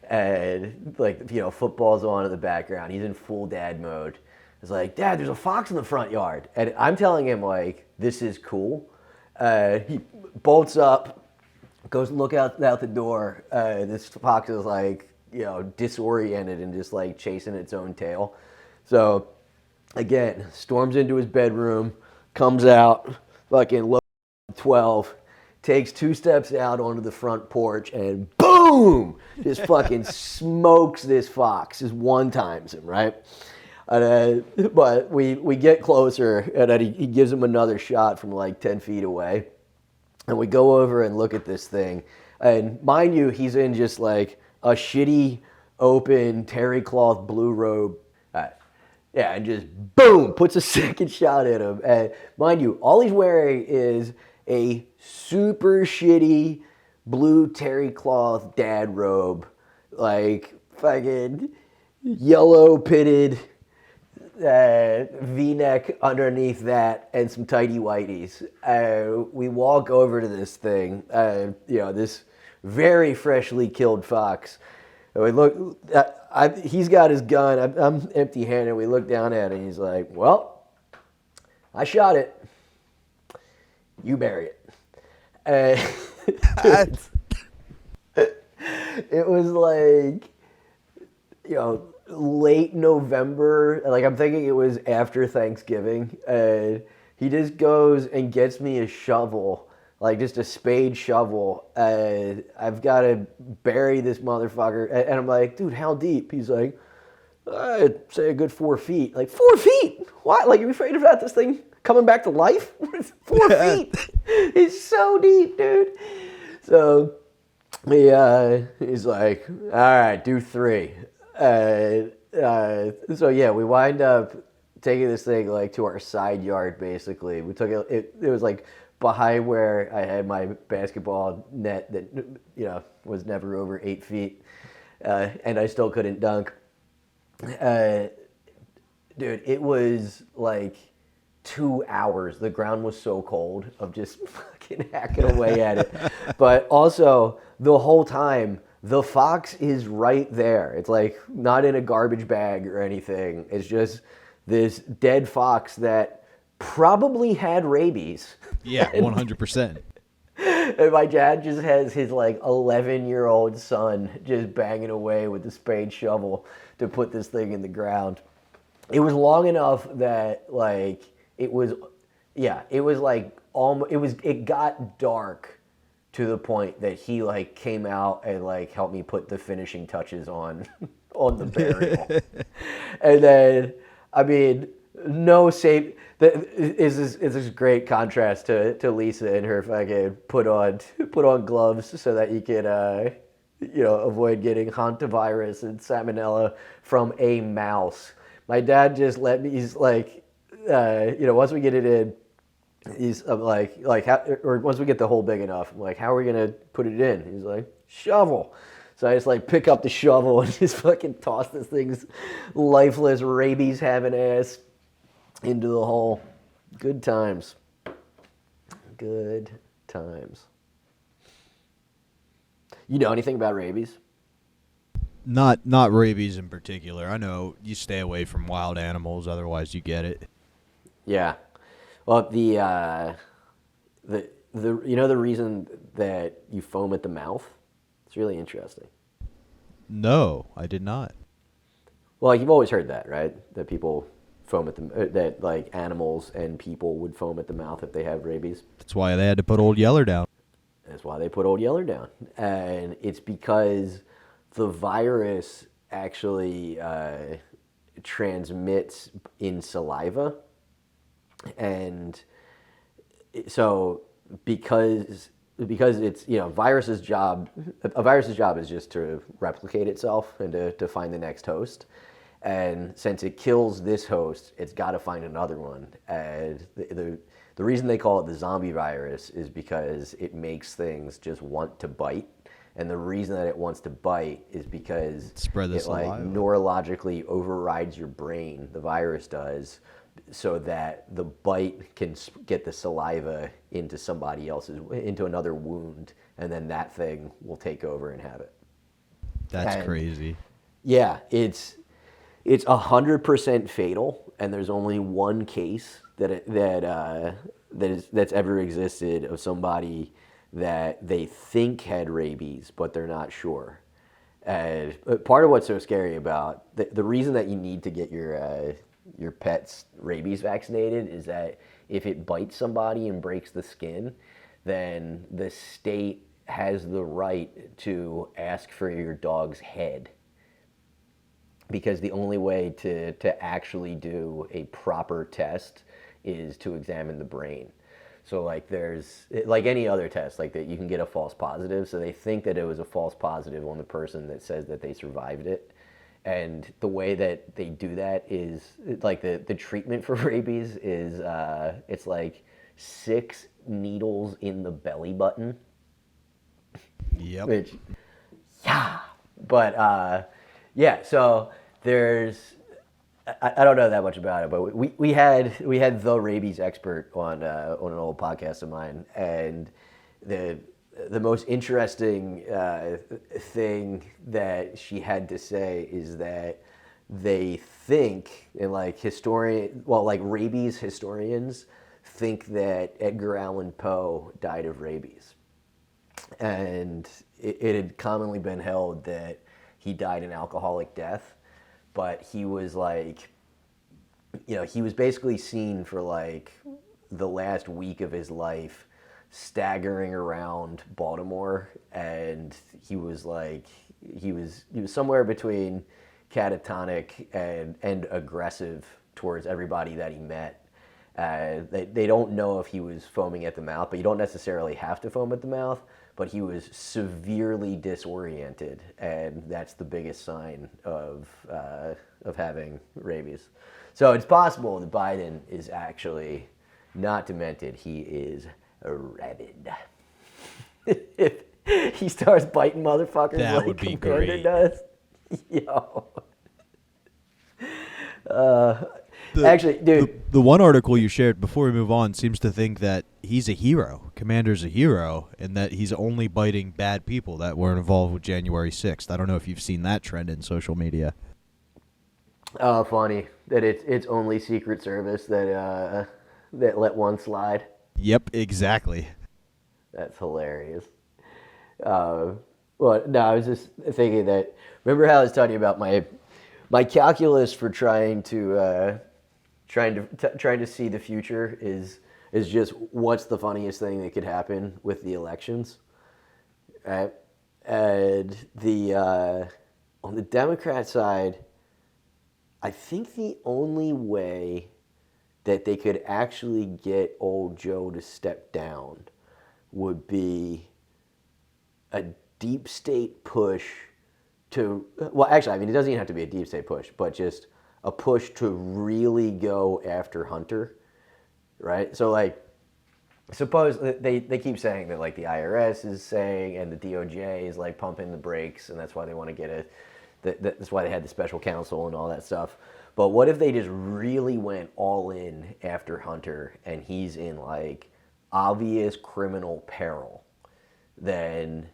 And like, football's on in the background. He's in full dad mode. It's like, "Dad, there's a fox in the front yard." And I'm telling him like, "This is cool." He bolts up, goes look out the door. This fox is like, disoriented and just like chasing its own tail. So again, storms into his bedroom, comes out, fucking low 12, takes 2 steps out onto the front porch, and boom, just fucking smokes this fox. Just one-times him, right? And, but we get closer, and then he gives him another shot from like 10 feet away. And we go over and look at this thing. And mind you, he's in just like a shitty, open, terry cloth blue robe. Yeah, and just boom, puts a second shot at him. And mind you, all he's wearing is a super shitty blue terry cloth dad robe, like fucking yellow pitted V-neck underneath that, and some tighty whities. We walk over to this thing, this very freshly killed fox. And we look, he's got his gun. I'm empty-handed. We look down at it, and he's like, "Well, I shot it. You bury it." It was like, late November. Like, I'm thinking it was after Thanksgiving. He just goes and gets me a shovel, like just a spade shovel. I've got to bury this motherfucker. And I'm like, "Dude, how deep?" He's like, "I'd say a good 4 feet." Like, 4 feet? What? Like, you're afraid about this thing coming back to life? 4 feet? It's so deep, dude. So he's like, "All right, do 3. So yeah, we wind up taking this thing like to our side yard. Basically, we took it. It was like behind where I had my basketball net that was never over 8 feet, and I still couldn't dunk. Dude, it was like 2 hours. The ground was so cold of just fucking hacking away at it. But also, the whole time, the fox is right there. It's like not in a garbage bag or anything. It's just this dead fox that probably had rabies. Yeah, 100%. And my dad just has his like 11-year-old son just banging away with the spade shovel to put this thing in the ground. It was long enough that like it got dark to the point that he like came out and like helped me put the finishing touches on the burial. And then, I mean, no safe. Is this great contrast to Lisa and her fucking put on gloves so that you can avoid getting hantavirus and salmonella from a mouse. My dad just let me. He's like, once we get it in, I'm like how, or once we get the hole big enough, I'm like, "How are we gonna put it in?" He's like, "Shovel." So I just like pick up the shovel and just fucking toss this thing's lifeless rabies having ass into the hole. Good times. Good times. You know anything about rabies? Not rabies in particular. I know you stay away from wild animals, otherwise you get it. Yeah. Well, the you know the reason that you foam at the mouth? It's really interesting. No, I did not. Well, you've always heard that, right? That people foam at the that like animals and people would foam at the mouth if they have rabies. That's why they had to put Old Yeller down. That's why they put Old Yeller down, and it's because the virus actually transmits in saliva, and so because it's a virus's job is just to replicate itself and to find the next host. And since it kills this host, it's got to find another one. And the reason they call it the zombie virus is because it makes things just want to bite. And the reason that it wants to bite is because Spread the it like saliva. neurologically overrides your brain, the virus does, so that the bite can get the saliva into into another wound, and then that thing will take over and have it. That's And- crazy. Yeah, it's 100% fatal, and there's only one case that's ever existed of somebody that they think had rabies, but they're not sure. And part of what's so scary about the reason that you need to get your pet's rabies vaccinated is that if it bites somebody and breaks the skin, then the state has the right to ask for your dog's head. Because the only way to actually do a proper test is to examine the brain. So like there's like any other test like that, you can get a false positive. So they think that it was a false positive on the person that says that they survived it. And the way that they do that is like the treatment for rabies is it's like 6 needles in the belly button. Yep. Which, yeah. But yeah, so there's I don't know that much about it, but we had the rabies expert on an old podcast of mine, and the most interesting thing that she had to say is that they think, and like rabies historians think that Edgar Allan Poe died of rabies, and it had commonly been held that he died an alcoholic death, but he was like, he was basically seen for like the last week of his life staggering around Baltimore, and he was somewhere between catatonic and aggressive towards everybody that he met. They don't know if he was foaming at the mouth, but you don't necessarily have to foam at the mouth. But he was severely disoriented, and that's the biggest sign of having rabies. So it's possible that Biden is actually not demented; he is rabid. If he starts biting motherfuckers That like would be Commander great. does, yo. Actually, dude. The one article you shared before we move on seems to think that he's a hero. Commander's a hero, and that he's only biting bad people that were involved with January 6th. I don't know if you've seen that trend in social media. Oh, funny that it's only Secret Service that let one slide. Yep, exactly. That's hilarious. Well, no, I was just thinking that. Remember how I was telling you about my calculus for trying to see the future is just what's the funniest thing that could happen with the elections, right? And on the Democrat side, I think the only way that they could actually get old Joe to step down would be a deep state push to, well, actually, I mean, it doesn't even have to be a deep state push, but just a push to really go after Hunter, right? So, like, suppose they keep saying that like the IRS is saying and the DOJ is like pumping the brakes, and that's why they want to get that's why they had the special counsel and all that stuff. But what if they just really went all in after Hunter and he's in like obvious criminal peril? Then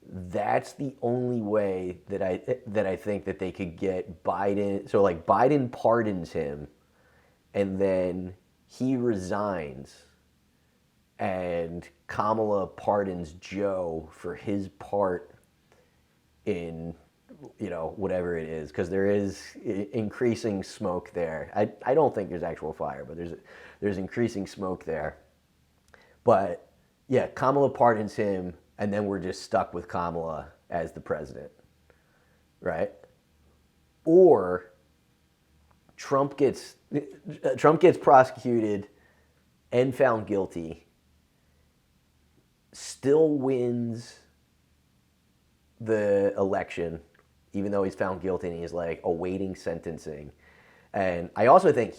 that's the only way that I think that they could get Biden. So like Biden pardons him, and then he resigns, and Kamala pardons Joe for his part in, whatever it is, because there is increasing smoke there. I don't think there's actual fire, but there's increasing smoke there. But yeah, Kamala pardons him, and then we're just stuck with Kamala as the president, right? Or Trump gets prosecuted and found guilty, still wins the election, even though he's found guilty and he's like awaiting sentencing. And I also think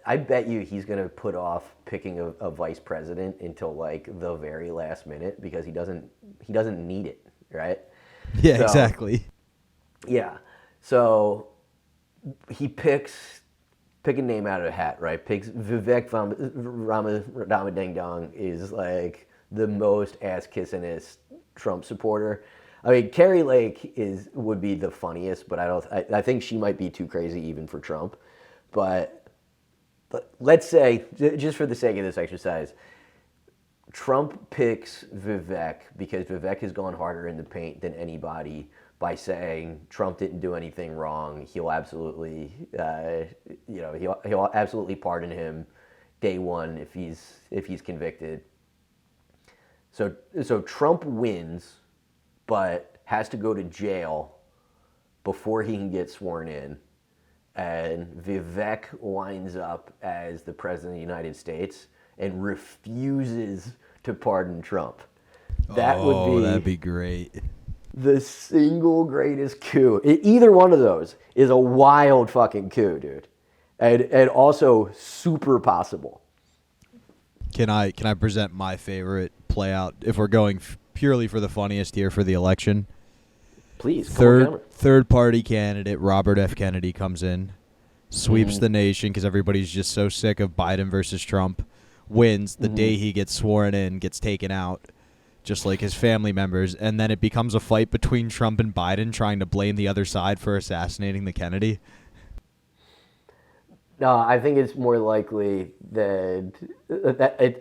I bet you he's gonna put off picking a vice president until like the very last minute, because he doesn't need it, right? Yeah, so, exactly. Yeah. So he picks a name out of a hat, right? Picks Vivek Ramadang is like the most ass-kissingest Trump supporter. I mean, Carrie Lake would be the funniest, but I think she might be too crazy even for Trump. But let's say, just for the sake of this exercise, Trump picks Vivek because Vivek has gone harder in the paint than anybody by saying Trump didn't do anything wrong. He'll absolutely, he'll absolutely pardon him day one if he's convicted. So Trump wins, but has to go to jail before he can get sworn in. And Vivek winds up as the president of the United States and refuses to pardon Trump. That'd be great. The single greatest coup. Either one of those is a wild fucking coup, dude. And also super possible. Can I present my favorite play out if we're going purely for the funniest here for the election? Please. Third party candidate Robert F. Kennedy comes in, sweeps the nation because everybody's just so sick of Biden versus Trump, wins the day he gets sworn in, gets taken out, just like his family members, and then it becomes a fight between Trump and Biden trying to blame the other side for assassinating the Kennedy. No, I think it's more likely that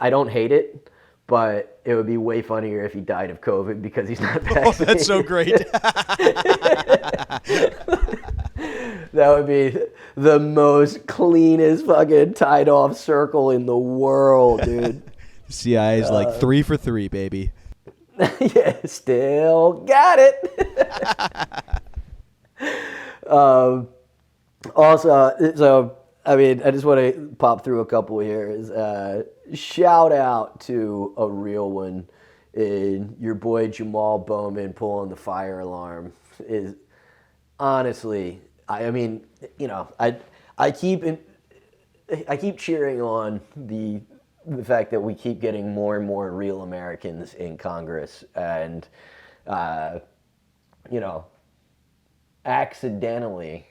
I don't hate it, but it would be way funnier if he died of COVID because he's not vaccinated. Oh, that's so great. That would be the most cleanest fucking tied off circle in the world, dude. CIA's like 3 for 3, baby. Yeah, still got it. Also, so I mean, I just want to pop through a couple here. Shout out to a real one in your boy Jamal Bowman pulling the fire alarm. Is honestly, I mean, I keep cheering on the fact that we keep getting more and more real Americans in Congress, and accidentally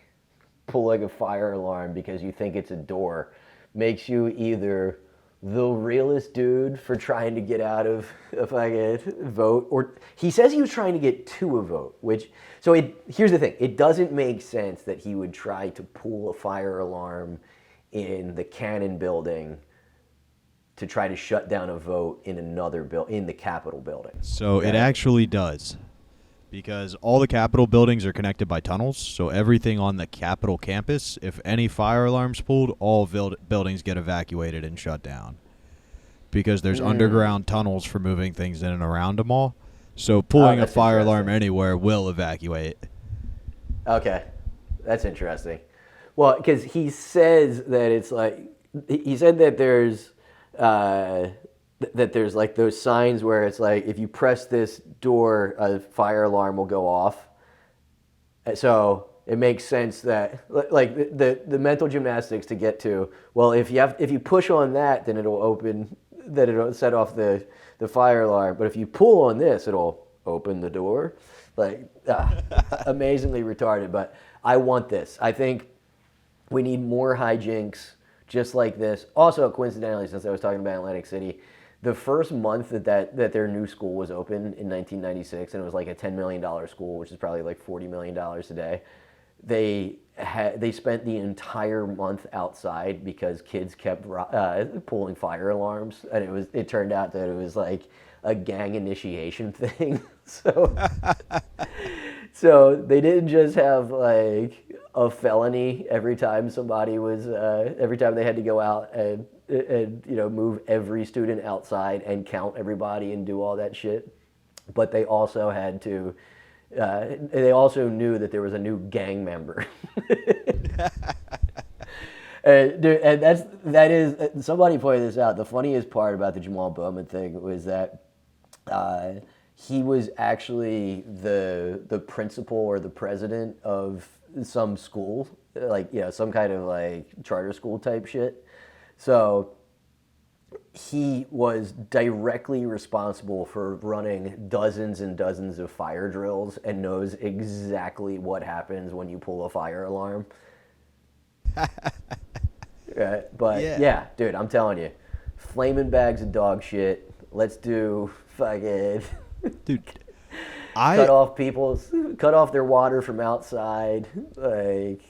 pulling a fire alarm because you think it's a door makes you either the realest dude for trying to get out of a fucking vote, or he says he was trying to get to a vote, here's the thing, it doesn't make sense that he would try to pull a fire alarm in the Cannon building to try to shut down a vote in another in the Capitol building. So it actually does, because all the Capitol buildings are connected by tunnels. So everything on the Capitol campus, if any fire alarm's pulled, all buildings get evacuated and shut down, because there's underground tunnels for moving things in and around them all. So pulling a fire alarm anywhere will evacuate. Okay, that's interesting. Well, because he says that it's like, he said that there's like those signs where it's like, if you press this door, a fire alarm will go off. So it makes sense that, like, the mental gymnastics to get to, well, if you push on that, then it'll open it'll set off the fire alarm. But if you pull on this, it'll open the door. Like, amazingly retarded. But I want this. I think we need more hijinks just like this. Also, coincidentally, since I was talking about Atlantic City, the first month that their new school was open in 1996, and it was like a $10 million school, which is probably like $40 million today, they spent the entire month outside because kids kept pulling fire alarms, and it turned out that it was like a gang initiation thing. So they didn't just have like a felony every time every time they had to go out and move every student outside and count everybody and do all that shit, but they also had to. They also knew that there was a new gang member. That is somebody pointed this out. The funniest part about the Jamal Bowman thing was that he was actually the principal or the president of some school, like some kind of like charter school type shit. So he was directly responsible for running dozens and dozens of fire drills and knows exactly what happens when you pull a fire alarm. Right? But yeah, dude, I'm telling you, flaming bags of dog shit. Let's do fucking Dude, cut off their water from outside, like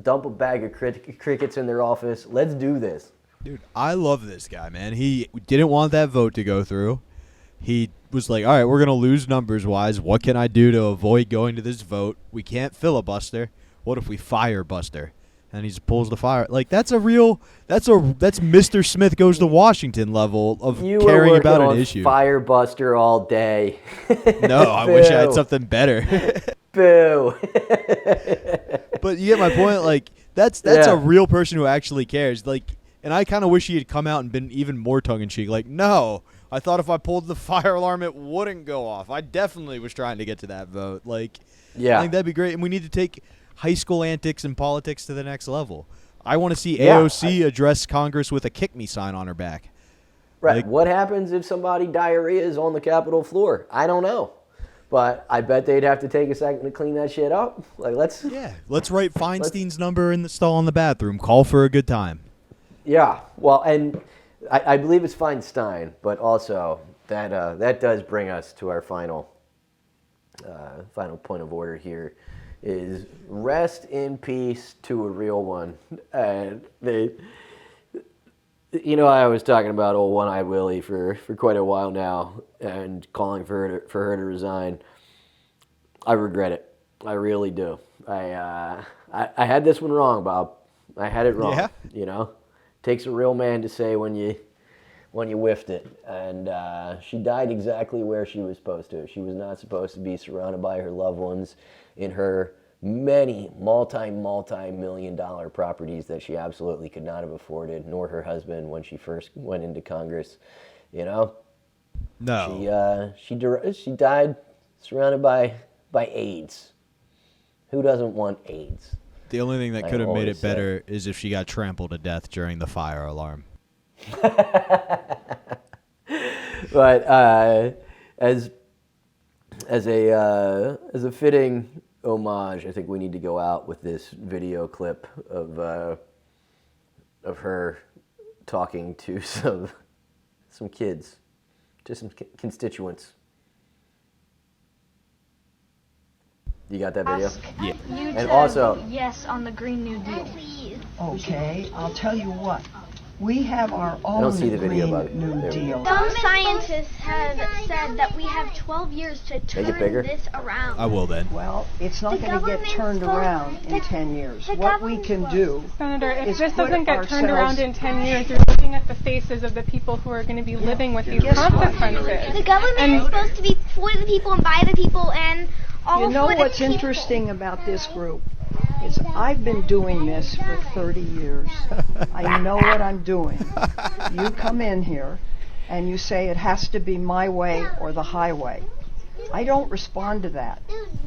dump a bag of crickets in their office. Let's do this. Dude, I love this guy, man. He didn't want that vote to go through. He was like, all right, we're going to lose numbers-wise. What can I do to avoid going to this vote? We can't filibuster. What if we fire Buster? And he just pulls the fire. Like, that's Mr. Smith Goes to Washington level of caring about an issue. Fire Buster all day. No, I wish I had something better. Boo. But you get my point. Like, that's a real person who actually cares. Like, and I kind of wish he had come out and been even more tongue-in-cheek. Like, no, I thought if I pulled the fire alarm, it wouldn't go off. I definitely was trying to get to that vote. Like, I think that'd be great. And we need to take high school antics and politics to the next level. I want to see AOC address Congress with a kick me sign on her back. Right. Like, what happens if somebody diarrhea is on the Capitol floor? I don't know. But I bet they'd have to take a second to clean that shit up. Like, let's write Feinstein's number in the stall in the bathroom. Call for a good time. Yeah. Well, and I believe it's Feinstein, but also that does bring us to our final point of order here. Is rest in peace to a real one. And I was talking about old One-Eyed Willie for quite a while now and calling for her to resign. I regret it. I really do. I had this one wrong, Bob. I had it wrong. Yeah. Takes a real man to say when you whiffed it. And she died exactly where she was supposed to. She was not supposed to be surrounded by her loved ones in her many multi-million-dollar properties that she absolutely could not have afforded, nor her husband when she first went into Congress. No. She died surrounded by AIDS. Who doesn't want AIDS? The only thing that could have made it better is if she got trampled to death during the fire alarm. But as a fitting homage, I think we need to go out with this video clip of her talking to some kids, to some constituents. You got that video? Yeah. And also, yes on the Green New Deal. Okay, I'll tell you what. We have our I don't own see the video, Green Bobby. New There we Deal. Some scientists have said that we have 12 years to turn bigger. this around. I will then. Well, it's not The going to get government's turned supposed- around in the- 10 years. the What we government's can supposed- do Senator, if is this put doesn't get turned ourselves- around in 10 years, you're looking at the faces of the people who are going to be living with these Guess what? consequences. The government And- is supposed to be for the people and by the people and all You know for the what's people. interesting about this group is I've been doing this for 30 years. I know what I'm doing. You come in here and you say it has to be my way or the highway. I don't respond to that.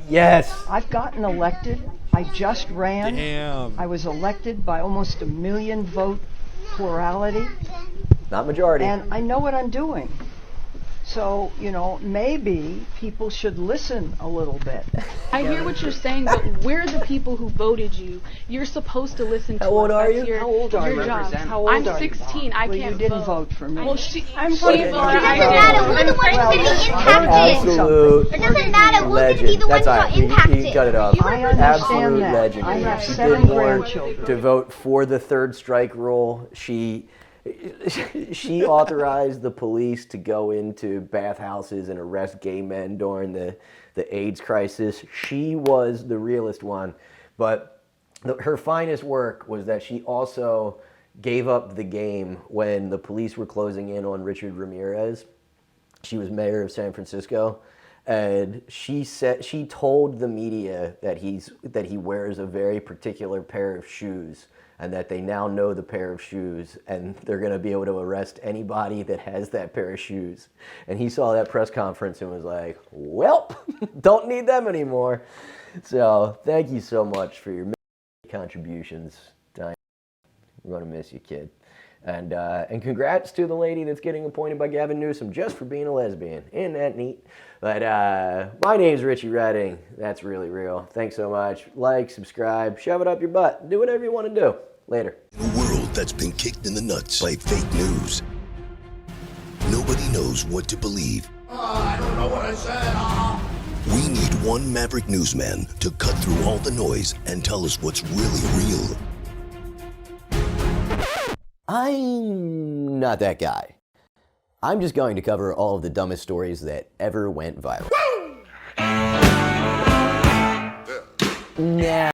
yes. I've gotten elected. I just ran. Damn. I was elected by almost 1 million vote plurality. Not majority. And I know what I'm doing. So, you know, maybe people should listen a little bit. I hear what you're saying, but we're the people who voted you. You're supposed to listen to us. How old are That's you? How old are your you? job. How old I'm are you? 16. I Well, can't you didn't vote for me. Well, I'm voting voting for for you. you. It doesn't matter. We're the ones Well, going to be I'm impacted. Absolute It doesn't matter. We're going to be legend. the ones That's all right. who are impacted. You cut it off. I understand Absolute that. legend. I have She 7 did more grandchildren. to vote for the third strike rule. She authorized the police to go into bathhouses and arrest gay men during the AIDS crisis. She was the realest one. But her finest work was that she also gave up the game when the police were closing in on Richard Ramirez. She was mayor of San Francisco. And she told the media that he wears a very particular pair of shoes, and that they now know the pair of shoes, and they're going to be able to arrest anybody that has that pair of shoes. And he saw that press conference and was like, "Welp, don't need them anymore." So thank you so much for your contributions, Diane. We're going to miss you, kid. And congrats to the lady that's getting appointed by Gavin Newsom just for being a lesbian. Isn't that neat? But my name's Richie Redding. That's really real. Thanks so much. Like, subscribe, shove it up your butt. Do whatever you want to do. Later. In a world that's been kicked in the nuts by fake news, nobody knows what to believe. I don't know what I said. We need one maverick newsman to cut through all the noise and tell us what's really real. I'm not that guy. I'm just going to cover all of the dumbest stories that ever went viral. Nah.